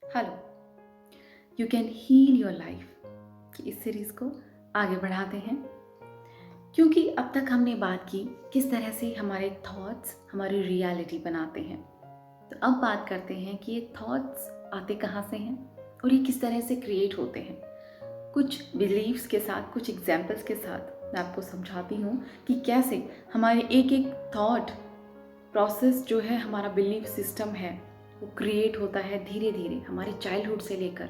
Hello, you can heal your life की इस series को आगे बढ़ाते हैं क्योंकि अब तक हमने बात की किस तरह से हमारे थॉट्स हमारी रियलिटी बनाते हैं। तो अब बात करते हैं कि ये थॉट्स आते कहाँ से हैं और ये किस तरह से क्रिएट होते हैं। कुछ बिलीव्स के साथ, कुछ एग्जाम्पल्स के साथ मैं आपको समझाती हूँ कि कैसे हमारे एक एक थॉट प्रोसेस जो है, हमारा बिलीफ सिस्टम है, वो क्रिएट होता है धीरे धीरे हमारे चाइल्डहुड से लेकर।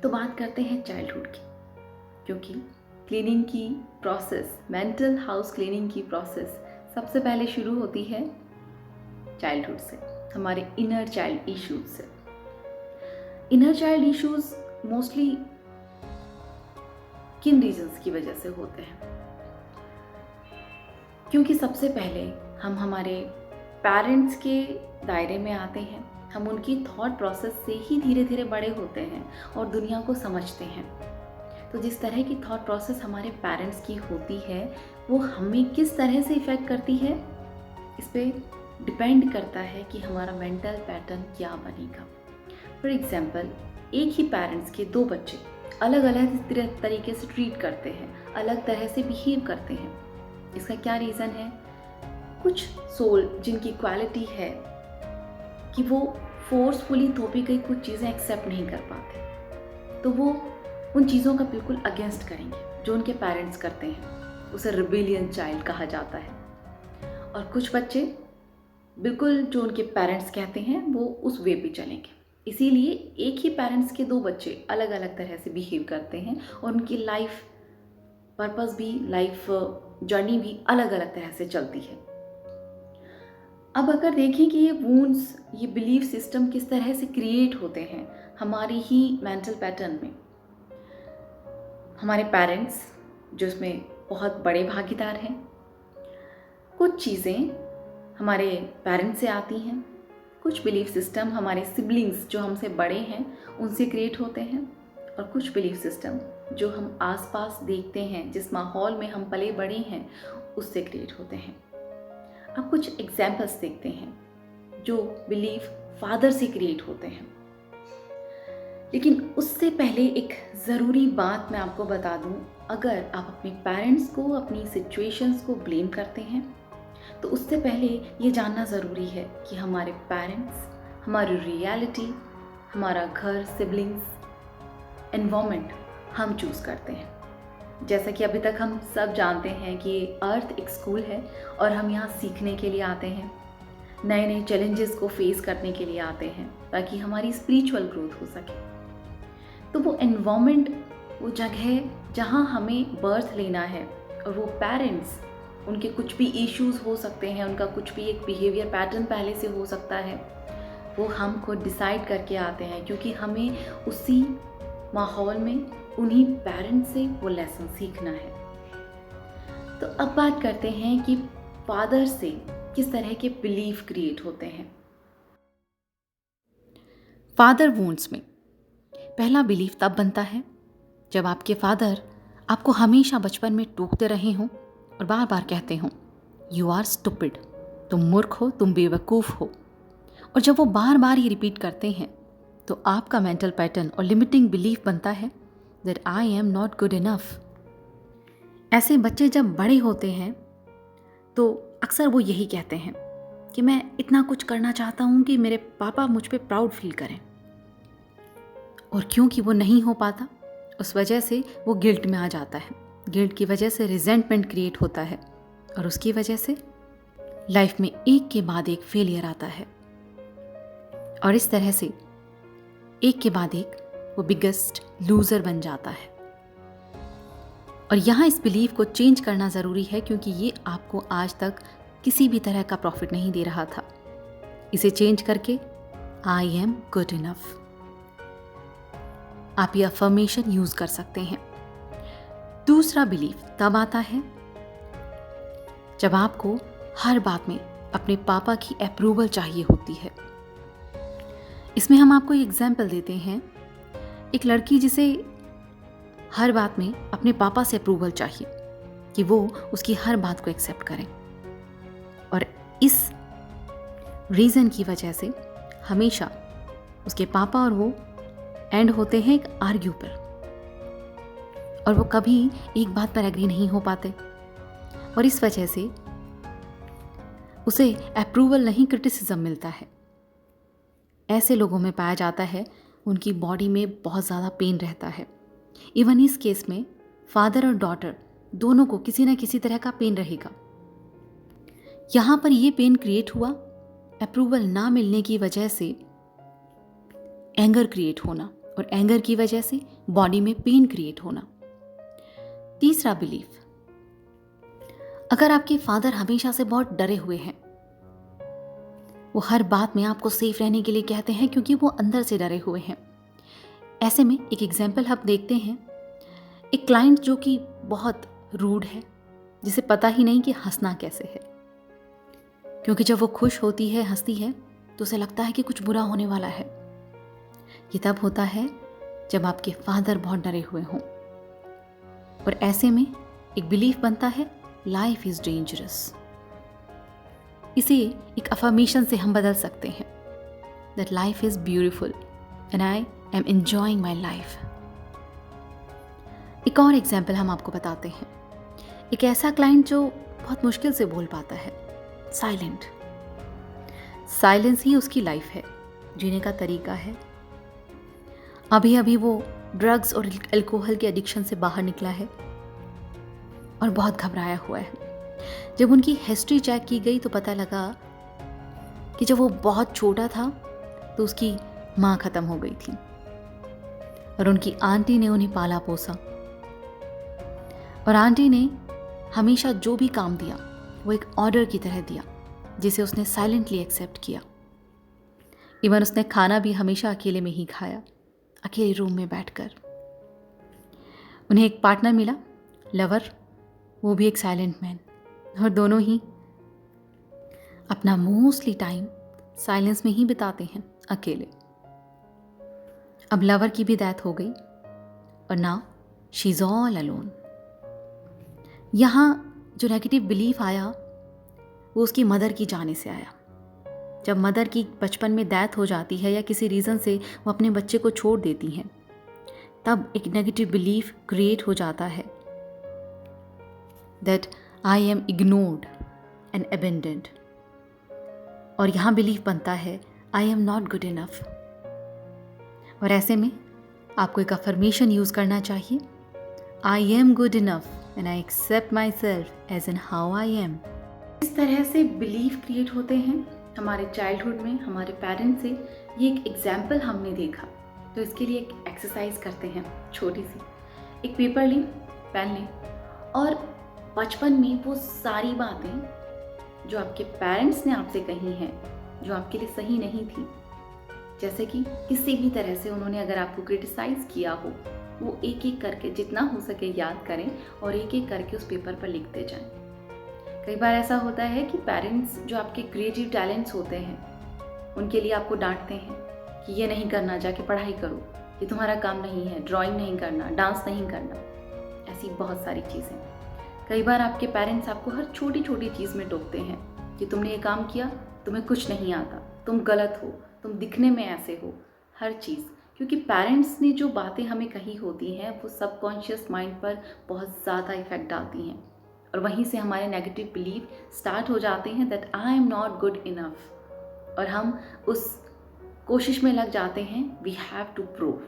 तो बात करते हैं चाइल्डहुड की, क्योंकि क्लीनिंग की प्रोसेस, मेंटल हाउस क्लीनिंग की प्रोसेस सबसे पहले शुरू होती है चाइल्डहुड से, हमारे इनर चाइल्ड इश्यूज से। इनर चाइल्ड इश्यूज मोस्टली किन रीजंस की वजह से होते हैं? क्योंकि सबसे पहले हम हमारे पेरेंट्स के दायरे में आते हैं, हम उनकी थॉट प्रोसेस से ही धीरे धीरे बड़े होते हैं और दुनिया को समझते हैं। तो जिस तरह की थॉट प्रोसेस हमारे पेरेंट्स की होती है, वो हमें किस तरह से इफ़ेक्ट करती है, इस पर डिपेंड करता है कि हमारा मेंटल पैटर्न क्या बनेगा। फॉर एग्जाम्पल, एक ही पेरेंट्स के दो बच्चे अलग अलग तरीके से ट्रीट करते हैं, अलग तरह से बिहेव करते हैं। इसका क्या रीज़न है? कुछ सोल जिनकी क्वालिटी है कि वो फोर्सफुली थोपी गई कुछ चीज़ें एक्सेप्ट नहीं कर पाते, तो वो उन चीज़ों का बिल्कुल अगेंस्ट करेंगे जो उनके पेरेंट्स करते हैं। उसे रिबेलियन चाइल्ड कहा जाता है। और कुछ बच्चे बिल्कुल जो उनके पेरेंट्स कहते हैं वो उस वे पे चलेंगे। इसीलिए एक ही पेरेंट्स के दो बच्चे अलग अलग तरह से बिहेव करते हैं और उनकी लाइफ पर्पस भी, लाइफ जर्नी भी अलग अलग तरह से चलती है। अब अगर देखें कि ये वूंड्स, ये बिलीफ सिस्टम किस तरह से क्रिएट होते हैं हमारी ही मेंटल पैटर्न में। हमारे पेरेंट्स जो इसमें बहुत बड़े भागीदार हैं। कुछ चीज़ें हमारे पेरेंट्स से आती हैं, कुछ बिलीफ सिस्टम हमारे सिबलिंग्स जो हमसे बड़े हैं उनसे क्रिएट होते हैं, और कुछ बिलीफ सिस्टम जो हम आसपास देखते हैं, जिस माहौल में हम पले बड़े हैं, उससे क्रिएट होते हैं। अब कुछ एग्जाम्पल्स देखते हैं जो बिलीफ फादर से क्रिएट होते हैं। लेकिन उससे पहले एक ज़रूरी बात मैं आपको बता दूं, अगर आप अपने पेरेंट्स को, अपनी सिचुएशंस को ब्लेम करते हैं, तो उससे पहले ये जानना ज़रूरी है कि हमारे पेरेंट्स, हमारी रियलिटी, हमारा घर, सिबलिंग्स, एनवायरनमेंट हम चूज़ करते हैं। जैसा कि अभी तक हम सब जानते हैं कि अर्थ एक स्कूल है और हम यहाँ सीखने के लिए आते हैं, नए नए चैलेंजेस को फेस करने के लिए आते हैं, ताकि हमारी स्पिरिचुअल ग्रोथ हो सके। तो वो एनवायरनमेंट, वो जगह जहाँ हमें बर्थ लेना है, और वो पेरेंट्स, उनके कुछ भी इश्यूज हो सकते हैं, उनका कुछ भी एक बिहेवियर पैटर्न पहले से हो सकता है, वो हम खुद डिसाइड करके आते हैं, क्योंकि हमें उसी माहौल में उन्हीं पेरेंट्स से वो लेसन सीखना है। तो अब बात करते हैं कि फादर से किस तरह के बिलीफ क्रिएट होते हैं। फादर वूंड्स में पहला बिलीफ तब बनता है जब आपके फादर आपको हमेशा बचपन में टोकते रहे हों और बार बार कहते हों, यू आर स्टूपिड, तुम मूर्ख हो, तुम बेवकूफ़ हो। और जब वो बार बार ये रिपीट करते हैं, तो आपका मेंटल पैटर्न और लिमिटिंग बिलीफ बनता है that I am not good enough. ऐसे बच्चे जब बड़े होते हैं तो अक्सर वो यही कहते हैं कि मैं इतना कुछ करना चाहता हूँ कि मेरे पापा मुझ पर प्राउड फील करें। और क्योंकि वो नहीं हो पाता, उस वजह से वो गिल्ट में आ जाता है। गिल्ट की वजह से रिजेंटमेंट क्रिएट होता है, और उसकी वजह से लाइफ में एक के बाद एक फेलियर आता है, और इस तरह से एक के बाद एक वो बिगेस्ट लूजर बन जाता है। और यहाँ इस बिलीफ को चेंज करना ज़रूरी है, क्योंकि ये आपको आज तक किसी भी तरह का प्रॉफिट नहीं दे रहा था। इसे चेंज करके आई एम गुड इनफ, आप ये अफर्मेशन यूज कर सकते हैं। दूसरा बिलीफ तब आता है जब आपको हर बात में अपने पापा की अप्रूवल चाहिए होती है। इसमें हम आपको एक एग्जाम्पल देते हैं, एक लड़की जिसे हर बात में अपने पापा से अप्रूवल चाहिए कि वो उसकी हर बात को एक्सेप्ट करें, और इस रीज़न की वजह से हमेशा उसके पापा और वो एंड होते हैं एक आर्ग्यू पर, और वो कभी एक बात पर एग्री नहीं हो पाते, और इस वजह से उसे अप्रूवल नहीं क्रिटिसिज्म मिलता है। ऐसे लोगों में पाया जाता है उनकी बॉडी में बहुत ज़्यादा पेन रहता है। इवन इस केस में फादर और डॉटर दोनों को किसी न किसी तरह का पेन रहेगा। यहाँ पर ये पेन क्रिएट हुआ अप्रूवल ना मिलने की वजह से, एंगर क्रिएट होना, और एंगर की वजह से बॉडी में पेन क्रिएट होना। तीसरा बिलीफ, अगर आपके फादर हमेशा से बहुत डरे हुए हैं, वो हर बात में आपको सेफ रहने के लिए कहते हैं क्योंकि वो अंदर से डरे हुए हैं। ऐसे में एक एग्जाम्पल हम देखते हैं, एक क्लाइंट जो कि बहुत रूड है, जिसे पता ही नहीं कि हंसना कैसे है, क्योंकि जब वो खुश होती है, हंसती है, तो उसे लगता है कि कुछ बुरा होने वाला है। ये तब होता है जब आपके फादर बहुत डरे हुए हों, और ऐसे में एक बिलीफ बनता है लाइफ इज डेंजरस। इसे एक अफर्मेशन से हम बदल सकते हैं, that life is beautiful and I am enjoying my life. एक और एग्जाम्पल हम आपको बताते हैं, एक ऐसा क्लाइंट जो बहुत मुश्किल से बोल पाता है, साइलेंट। साइलेंस ही उसकी लाइफ है, जीने का तरीका है। अभी अभी वो ड्रग्स और अल्कोहल के एडिक्शन से बाहर निकला है और बहुत घबराया हुआ है। जब उनकी हिस्ट्री चेक की गई तो पता लगा कि जब वो बहुत छोटा था तो उसकी माँ खत्म हो गई थी और उनकी आंटी ने उन्हें पाला पोसा, और आंटी ने हमेशा जो भी काम दिया वो एक ऑर्डर की तरह दिया, जिसे उसने साइलेंटली एक्सेप्ट किया। इवन उसने खाना भी हमेशा अकेले में ही खाया, अकेले रूम में बैठकर। उन्हें एक पार्टनर मिला, लवर, वो भी एक साइलेंट मैन, और दोनों ही अपना मोस्टली टाइम साइलेंस में ही बिताते हैं, अकेले। अब लवर की भी डेथ हो गई और now she is all alone. यहाँ जो नेगेटिव बिलीफ आया वो उसकी मदर की जाने से आया। जब मदर की बचपन में डेथ हो जाती है या किसी रीज़न से वो अपने बच्चे को छोड़ देती हैं, तब एक नेगेटिव बिलीफ क्रिएट हो जाता है that I am ignored and abandoned, और यहाँ बिलीफ बनता है I am not good enough. और ऐसे में आपको एक अफर्मेशन यूज़ करना चाहिए, I am good enough and I accept myself as and how I am. इस तरह से बिलीफ क्रिएट होते हैं हमारे चाइल्डहुड में, हमारे पेरेंट्स से। ये एक एग्जाम्पल हमने देखा, तो इसके लिए एक एक्सरसाइज करते हैं छोटी सी। एक पेपर लें, पेन लें, और बचपन में वो सारी बातें जो आपके पेरेंट्स ने आपसे कही हैं, जो आपके लिए सही नहीं थी, जैसे कि किसी भी तरह से उन्होंने अगर आपको क्रिटिसाइज़ किया हो, वो एक एक करके जितना हो सके याद करें और एक एक करके उस पेपर पर लिखते जाएं। कई बार ऐसा होता है कि पेरेंट्स जो आपके क्रिएटिव टैलेंट्स होते हैं, उनके लिए आपको डांटते हैं कि ये नहीं करना, जाके पढ़ाई करो, ये तुम्हारा काम नहीं है, ड्राइंग नहीं करना, डांस नहीं करना, ऐसी बहुत सारी चीज़ें। कई बार आपके पेरेंट्स आपको हर छोटी छोटी चीज़ में टोकते हैं कि तुमने ये काम किया, तुम्हें कुछ नहीं आता, तुम गलत हो, तुम दिखने में ऐसे हो, हर चीज़। क्योंकि पेरेंट्स ने जो बातें हमें कही होती हैं वो सबकॉन्शियस माइंड पर बहुत ज़्यादा इफेक्ट डालती हैं, और वहीं से हमारे नेगेटिव बिलीफ स्टार्ट हो जाते हैं that I am not good enough, और हम उस कोशिश में लग जाते हैं वी हैव टू प्रूव।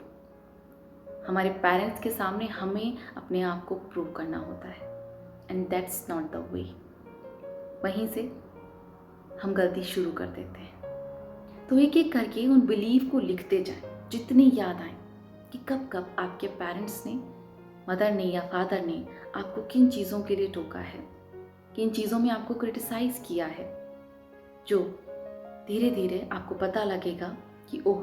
हमारे पेरेंट्स के सामने हमें अपने आप को प्रूव करना होता है, and that's not the way. वहीं से हम गलती शुरू कर देते हैं। तो एक एक करके उन बिलीफ को लिखते जाएं, जितनी याद आए कि कब कब आपके पेरेंट्स ने, मदर ने या फादर ने आपको किन चीज़ों के लिए टोका है, किन चीज़ों में आपको क्रिटिसाइज़ किया है, जो धीरे धीरे आपको पता लगेगा कि ओह,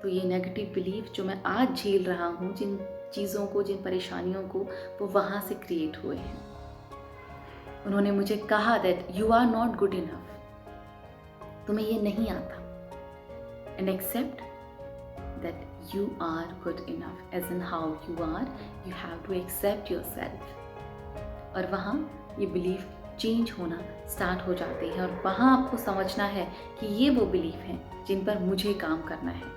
तो ये नेगेटिव बिलीफ जो मैं आज झेल रहा हूँ, जिन चीज़ों को, जिन परेशानियों को, वो वहाँ से क्रिएट हुए हैं। उन्होंने मुझे कहा that you are not good enough, तुम्हें ये नहीं आता, and accept that you are good enough as in how you are, you have to accept yourself। और वहाँ ये बिलीफ चेंज होना स्टार्ट हो जाते हैं, और वहाँ आपको समझना है कि ये वो बिलीफ हैं जिन पर मुझे काम करना है,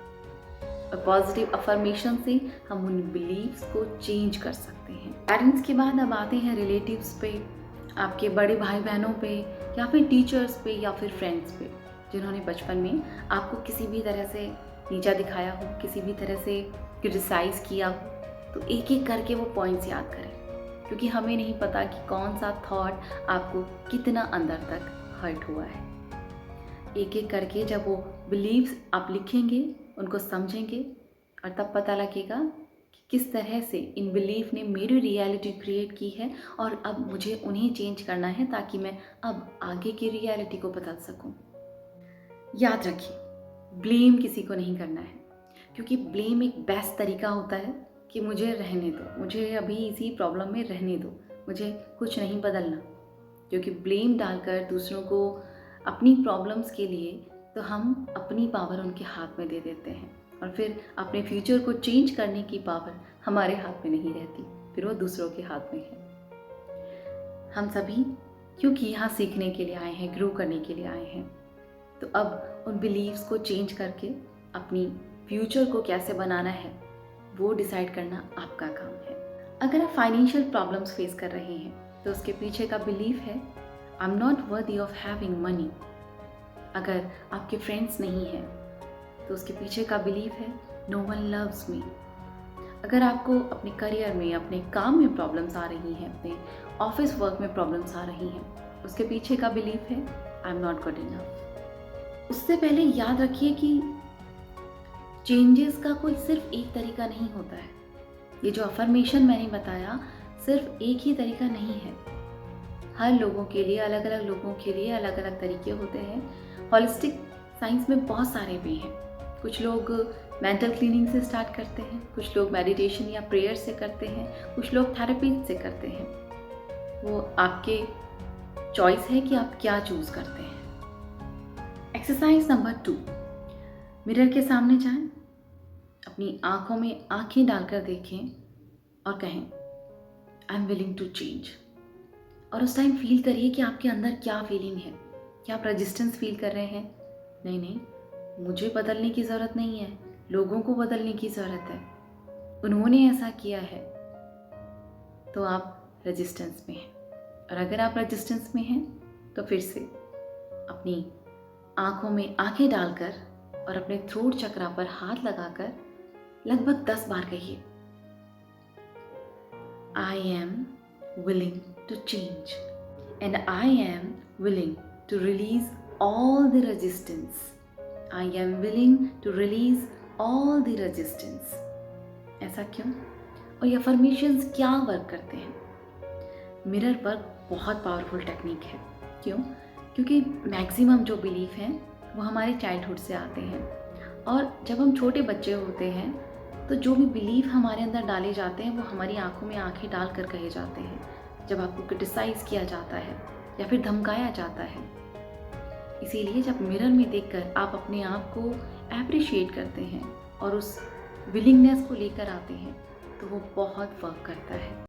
और पॉजिटिव अफर्मेशन से हम उन बिलीव्स को चेंज कर सकते हैं। पेरेंट्स के बाद अब आते हैं रिलेटिव्स पे, आपके बड़े भाई बहनों पे, या फिर टीचर्स पे, या फिर फ्रेंड्स पे, जिन्होंने बचपन में आपको किसी भी तरह से नीचा दिखाया हो, किसी भी तरह से क्रिटिसाइज़ किया हो। तो एक एक करके वो पॉइंट्स याद करें, क्योंकि हमें नहीं पता कि कौन सा थॉट आपको कितना अंदर तक हर्ट हुआ है। एक एक करके जब वो बिलीव्स आप लिखेंगे, उनको समझेंगे, और तब पता लगेगा कि किस तरह से इन बिलीफ ने मेरी रियलिटी क्रिएट की है, और अब मुझे उन्हें चेंज करना है ताकि मैं अब आगे की रियलिटी को बदल सकूं। याद रखिए, ब्लेम किसी को नहीं करना है, क्योंकि ब्लेम एक बेस्ट तरीका होता है कि मुझे रहने दो, मुझे अभी इसी प्रॉब्लम में रहने दो, मुझे कुछ नहीं बदलना। क्योंकि ब्लेम डालकर दूसरों को अपनी प्रॉब्लम्स के लिए तो हम अपनी पावर उनके हाथ में दे देते हैं, और फिर अपने फ्यूचर को चेंज करने की पावर हमारे हाथ में नहीं रहती, फिर वो दूसरों के हाथ में है। हम सभी क्योंकि यहाँ सीखने के लिए आए हैं, ग्रो करने के लिए आए हैं, तो अब उन बिलीव्स को चेंज करके अपनी फ्यूचर को कैसे बनाना है वो डिसाइड करना आपका काम है। अगर आप फाइनेंशियल प्रॉब्लम्स फेस कर रहे हैं तो उसके पीछे का बिलीफ है I am not worthy of having money. अगर आपके फ्रेंड्स नहीं हैं तो उसके पीछे का बिलीफ है नो वन लव्स मी। अगर आपको अपने करियर में, अपने काम में प्रॉब्लम्स आ रही हैं, अपने ऑफिस वर्क में प्रॉब्लम्स आ रही हैं, उसके पीछे का बिलीफ है I am not good enough. उससे पहले याद रखिए कि चेंजेस का कोई सिर्फ एक तरीका नहीं होता है। ये जो अफर्मेशन मैंने बताया सिर्फ एक ही तरीका नहीं है। हर लोगों के लिए, अलग अलग लोगों के लिए अलग अलग तरीके होते हैं। हॉलिस्टिक साइंस में बहुत सारे वे हैं। कुछ लोग मेंटल क्लीनिंग से स्टार्ट करते हैं, कुछ लोग मेडिटेशन या प्रेयर से करते हैं, कुछ लोग थेरेपी से करते हैं। वो आपके चॉइस है कि आप क्या चूज करते हैं। एक्सरसाइज नंबर 2, मिरर के सामने जाएं, अपनी आंखों में आंखें डालकर देखें और कहें I am willing to change. और उस टाइम फील करिए कि आपके अंदर क्या फीलिंग है। क्या आप रेजिस्टेंस फील कर रहे हैं? नहीं नहीं, मुझे बदलने की ज़रूरत नहीं है, लोगों को बदलने की ज़रूरत है, उन्होंने ऐसा किया है। तो आप रेजिस्टेंस में हैं। और अगर आप रेजिस्टेंस में हैं तो फिर से अपनी आंखों में आंखें डालकर और अपने थ्रोट चक्रा पर हाथ लगाकर लगभग 10 बार कहिए I am willing to change and I am willing to release all the resistance. I am willing to release all the resistance. ऐसा क्यों? और ये अफर्मेशंस क्या वर्क करते हैं? मिरर पर बहुत पावरफुल टेक्निक है। क्यों? क्योंकि मैक्सिमम जो बिलीफ हैं वो हमारे चाइल्डहुड से आते हैं, और जब हम छोटे बच्चे होते हैं तो जो भी बिलीफ हमारे अंदर डाले जाते हैं वो हमारी आंखों में आंखें डाल कर कहे जाते हैं जब आपको क्रिटिसाइज़ किया जाता है या फिर धमकाया जाता है। इसीलिए जब मिरर में देखकर आप अपने आप को एप्रिशिएट करते हैं और उस विलिंगनेस को लेकर आते हैं तो वो बहुत वर्क करता है।